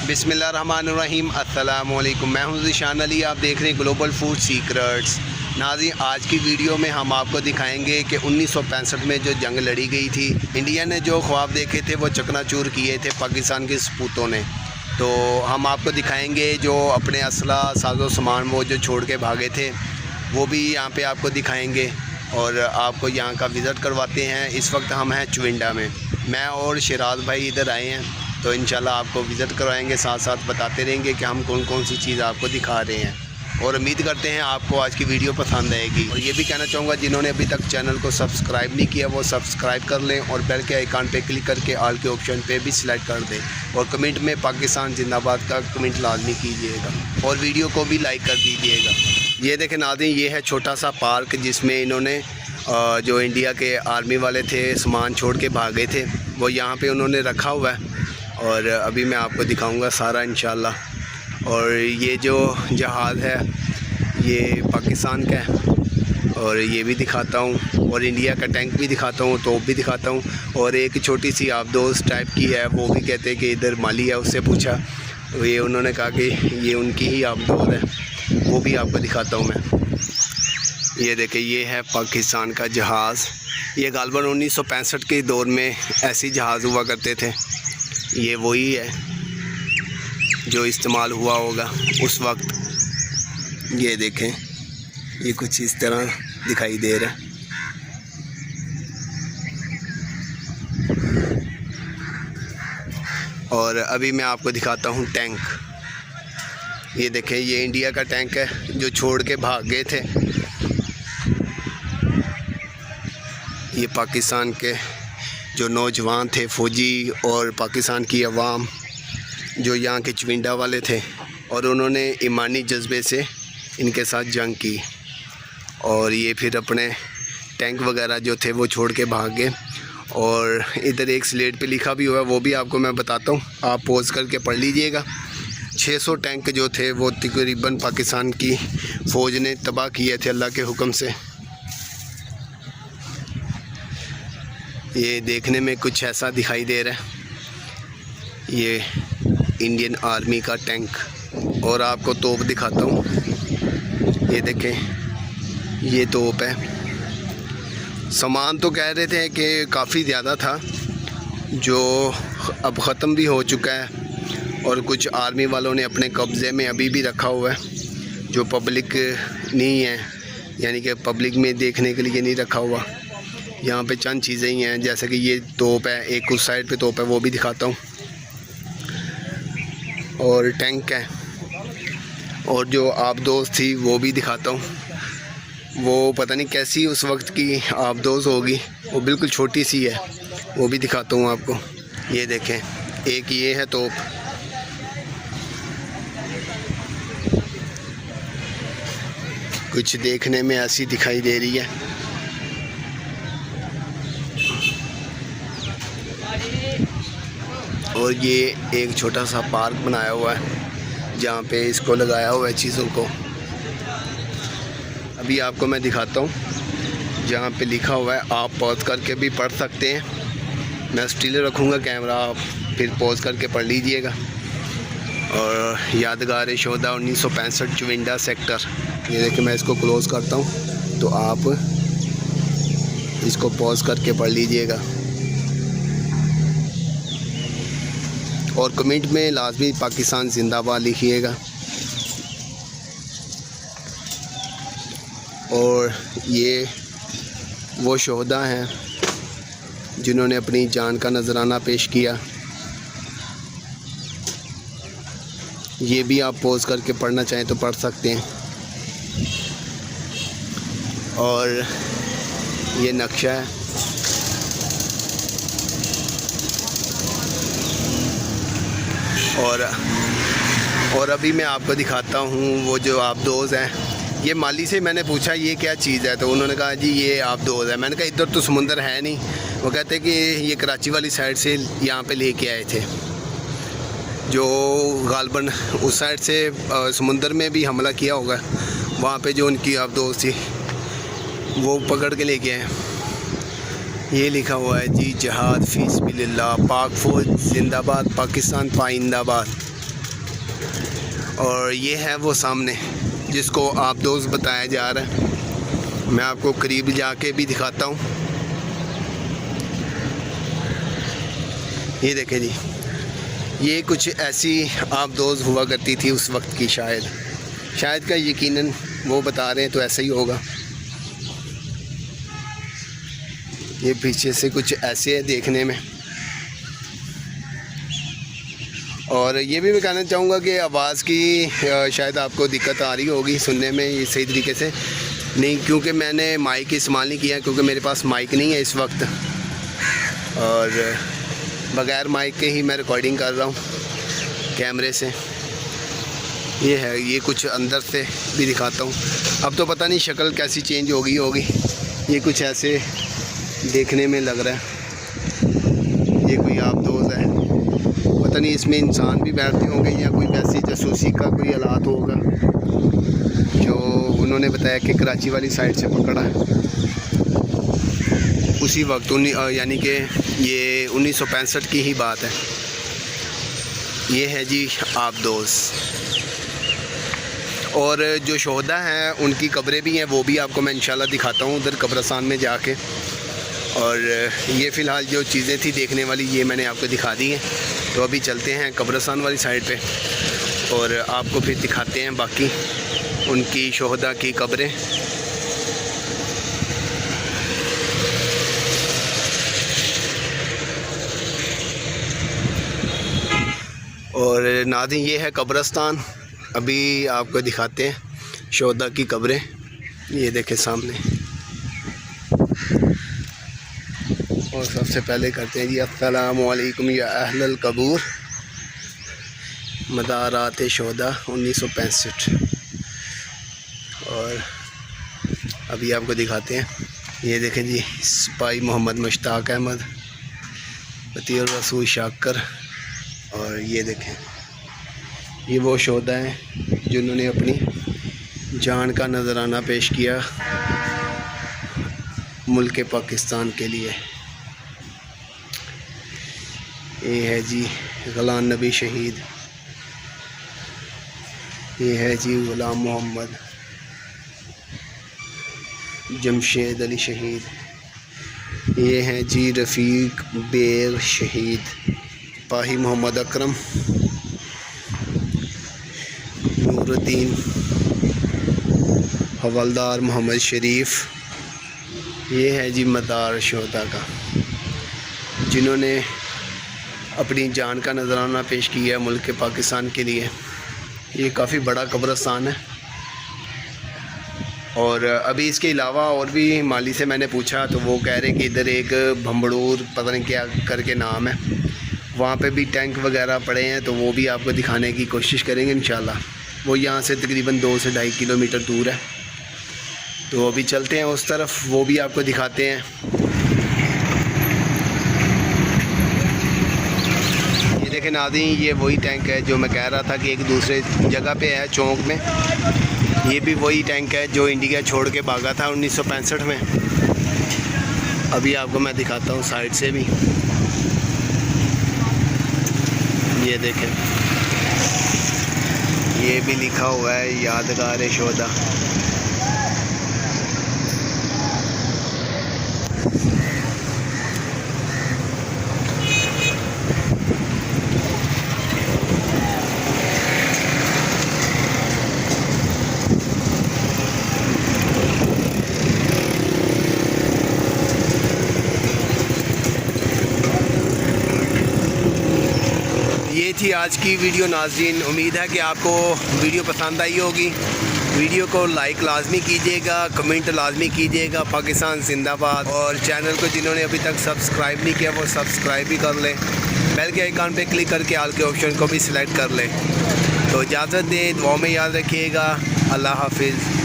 बिस्मिल्लाहिर्रहमानिर्रहीम अस्सलामुअलैकुम। मैं हूं ज़ीशान अली, आप देख रहे हैं ग्लोबल फूड सीक्रेट्स। नाज़रीन, आज की वीडियो में हम आपको दिखाएंगे कि 1965 में जो जंग लड़ी गई थी, इंडिया ने जो ख्वाब देखे थे वो चकनाचूर किए थे पाकिस्तान के सपूतों ने। तो हम आपको दिखाएंगे जो अपने असला साजो सामान वो जो छोड़ के भागे थे वो भी यहाँ पे आपको दिखाएंगे और आपको यहाँ का विज़िट करवाते हैं। इस वक्त हम हैं चुविंडा में, मैं और शिराज भाई इधर आए हैं, तो इंशाल्लाह आपको विज़िट करवाएंगे, साथ साथ बताते रहेंगे कि हम कौन कौन सी चीज़ आपको दिखा रहे हैं। और उम्मीद करते हैं आपको आज की वीडियो पसंद आएगी। और ये भी कहना चाहूँगा जिन्होंने अभी तक चैनल को सब्सक्राइब नहीं किया वो सब्सक्राइब कर लें और बेल के आइकन पे क्लिक करके ऑल के ऑप्शन पे भी सिलेक्ट कर दें और कमेंट में पाकिस्तान जिंदाबाद का कमेंट लाजमी कीजिएगा और वीडियो को भी लाइक कर दीजिएगा। ये देखें नाज़रीन, ये है छोटा सा पार्क जिसमें इन्होंने जो इंडिया के आर्मी वाले थे सामान छोड़ के भागे थे वो यहाँ पर उन्होंने रखा हुआ है और अभी मैं आपको दिखाऊंगा सारा इंशाल्लाह। और ये जो जहाज़ है ये पाकिस्तान का है और ये भी दिखाता हूँ और इंडिया का टैंक भी दिखाता हूँ, तोप भी दिखाता हूँ। और एक छोटी सी आबदोज टाइप की है, वो भी कहते हैं कि इधर माली है, उससे पूछा तो ये उन्होंने कहा कि ये उनकी ही आबदोज है, वो भी आपको दिखाता हूँ मैं। ये देखें, ये है पाकिस्तान का जहाज़। ये गालबन 1965 के दौर में ऐसी जहाज़ हुआ करते थे। ये वही है जो इस्तेमाल हुआ होगा उस वक्त। ये देखें, ये कुछ इस तरह दिखाई दे रहा है। और अभी मैं आपको दिखाता हूँ टैंक। ये देखें, ये इंडिया का टैंक है जो छोड़ के भाग गए थे। ये पाकिस्तान के जो नौजवान थे, फ़ौजी और पाकिस्तान की अवाम जो यहाँ के चुविंडा वाले थे और उन्होंने ईमानी जज्बे से इनके साथ जंग की और ये फिर अपने टैंक वगैरह जो थे वो छोड़ के भाग गए। और इधर एक स्लेट पे लिखा भी हुआ है, वो भी आपको मैं बताता हूँ, आप पॉज करके पढ़ लीजिएगा। 600 टैंक जो थे वो तकरीबन पाकिस्तान की फ़ौज ने तबाह किए थे अल्लाह के हुक्म से। ये देखने में कुछ ऐसा दिखाई दे रहा है, ये इंडियन आर्मी का टैंक। और आपको तोप दिखाता हूँ, ये देखें, ये तोप है। सामान तो कह रहे थे कि काफ़ी ज़्यादा था जो अब ख़त्म भी हो चुका है और कुछ आर्मी वालों ने अपने कब्ज़े में अभी भी रखा हुआ है जो पब्लिक नहीं है, यानी कि पब्लिक में देखने के लिए नहीं रखा हुआ। यहाँ पे चंद चीज़ें ही हैं, जैसे कि ये तोप है, एक उस साइड पे तोप है, वो भी दिखाता हूँ। और टैंक है और जो आबदोज थी वो भी दिखाता हूँ। वो पता नहीं कैसी उस वक्त की आबदोज होगी, वो बिल्कुल छोटी सी है, वो भी दिखाता हूँ आपको। ये देखें, एक ये है तोप, कुछ देखने में ऐसी दिखाई दे रही है। और ये एक छोटा सा पार्क बनाया हुआ है जहाँ पे इसको लगाया हुआ है चीज़ों को। अभी आपको मैं दिखाता हूँ जहाँ पे लिखा हुआ है, आप पॉज करके भी पढ़ सकते हैं। मैं स्टिल रखूँगा कैमरा, आप फिर पॉज करके पढ़ लीजिएगा। और यादगार शोधा 1965 चुविंडा सेक्टर। ये देखिए, मैं इसको क्लोज़ करता हूँ तो आप इसको पॉज करके पढ़ लीजिएगा और कमेंट में लाजमी पाकिस्तान जिंदाबाद लिखिएगा। और ये वो शोहदा हैं जिन्होंने अपनी जान का नजराना पेश किया। ये भी आप पॉज करके पढ़ना चाहें तो पढ़ सकते हैं। और ये नक्शा है और अभी मैं आपको दिखाता हूँ वो जो आबदोज हैं। ये माली से मैंने पूछा ये क्या चीज़ है, तो उन्होंने कहा जी ये आबदोज है। मैंने कहा इधर तो समुंदर है नहीं। वो कहते हैं कि ये कराची वाली साइड से यहाँ पे लेके आए थे, जो गालबन उस साइड से समुंदर में भी हमला किया होगा, वहाँ पे जो उनकी आबदोज थी वो पकड़ के लेके आए। ये लिखा हुआ है जी, जहाद फी सबिलिल्लाह, पाक फ़ौज जिंदाबाद, पाकिस्तान पाइंदाबाद। और ये है वो सामने जिसको आप दोस्त बताया जा रहा है। मैं आपको करीब जाके भी दिखाता हूँ। ये देखें जी, ये कुछ ऐसी आप दोस्त हुआ करती थी उस वक्त की, शायद का यकीनन वो बता रहे हैं तो ऐसा ही होगा। ये पीछे से कुछ ऐसे है देखने में। और ये भी मैं कहना चाहूँगा कि आवाज़ की शायद आपको दिक्कत आ रही होगी सुनने में, ये सही तरीके से नहीं, क्योंकि मैंने माइक इस्तेमाल नहीं किया, क्योंकि मेरे पास माइक नहीं है इस वक्त, और बग़ैर माइक के ही मैं रिकॉर्डिंग कर रहा हूँ कैमरे से। ये है, ये कुछ अंदर से भी दिखाता हूँ। अब तो पता नहीं शक्ल कैसी चेंज हो गई होगी। ये कुछ ऐसे देखने में लग रहा है। ये कोई आप दोस्त है, पता नहीं इसमें इंसान भी बैठते होंगे या कोई वैसी जासूसी का कोई हालात होगा जो उन्होंने बताया कि कराची वाली साइड से पकड़ा है उसी वक्त, यानी कि ये 1965 की ही बात है। ये है जी आप दोस्त। और जो शोहदा हैं उनकी कब्रें भी हैं, वो भी आपको मैं इंशाल्लाह दिखाता हूँ उधर कब्रिस्तान में जाके। और ये फ़िलहाल जो चीज़ें थी देखने वाली ये मैंने आपको दिखा दी हैं। तो अभी चलते हैं कब्रिस्तान वाली साइड पे और आपको फिर दिखाते हैं बाकी उनकी शोहदा की कब्रें। और नाज़रीन ये है कब्रिस्तान, अभी आपको दिखाते हैं शोहदा की कब्रें। ये देखें सामने। और सबसे पहले करते हैं जी अस्सलामु अलैकुम या अहलल कबूर, मदारात शोहदा 1965। और अभी आपको दिखाते हैं, ये देखें जी सिपाही मोहम्मद मुश्ताक अहमद, बतीउर रसूल शाकर। और ये देखें ये वो शोहदा हैं जिन्होंने अपनी जान का नजराना पेश किया मुल्क पाकिस्तान के लिए। ये है जी ग़ुलाम नबी शहीद, ये है जी ग़ुलाम मोहम्मद, जमशेद अली शहीद, ये हैं जी रफ़ीक बेग शहीद, सिपाही मोहम्मद अकरम, नूरुद्दीन, हवलदार मोहम्मद शरीफ। ये है जी मदार शोहदा का जिन्होंने अपनी जान का नजराना पेश किया मुल्क पाकिस्तान के लिए। ये काफ़ी बड़ा कब्रिस्तान है। और अभी इसके अलावा और भी माली से मैंने पूछा तो वो कह रहे कि इधर एक भंबड़ूर पता नहीं क्या करके नाम है, वहाँ पे भी टैंक वगैरह पड़े हैं, तो वो भी आपको दिखाने की कोशिश करेंगे इंशाल्लाह। वो यहाँ से तकरीबन 2 से 2.5 किलोमीटर दूर है। तो अभी चलते हैं उस तरफ, वो भी आपको दिखाते हैं। ये देखें नाज़रीन, ये वही टैंक है जो मैं कह रहा था कि एक दूसरे जगह पे है चौक में। ये भी वही टैंक है जो इंडिया छोड़ के भागा था 1965 में। अभी आपको मैं दिखाता हूँ साइड से भी। ये देखें, ये भी लिखा हुआ है यादगार शोहदा। ये थी आज की वीडियो नाज़रीन। उम्मीद है कि आपको वीडियो पसंद आई होगी। वीडियो को लाइक लाजमी कीजिएगा, कमेंट लाजमी कीजिएगा। पाकिस्तान जिंदाबाद। और चैनल को जिन्होंने अभी तक सब्सक्राइब नहीं किया वो सब्सक्राइब भी कर लें। बेल के आइकन पे क्लिक करके आल के ऑप्शन को भी सिलेक्ट कर लें। तो इजाज़त दें, दुआ में याद रखिएगा। अल्लाह हाफिज़।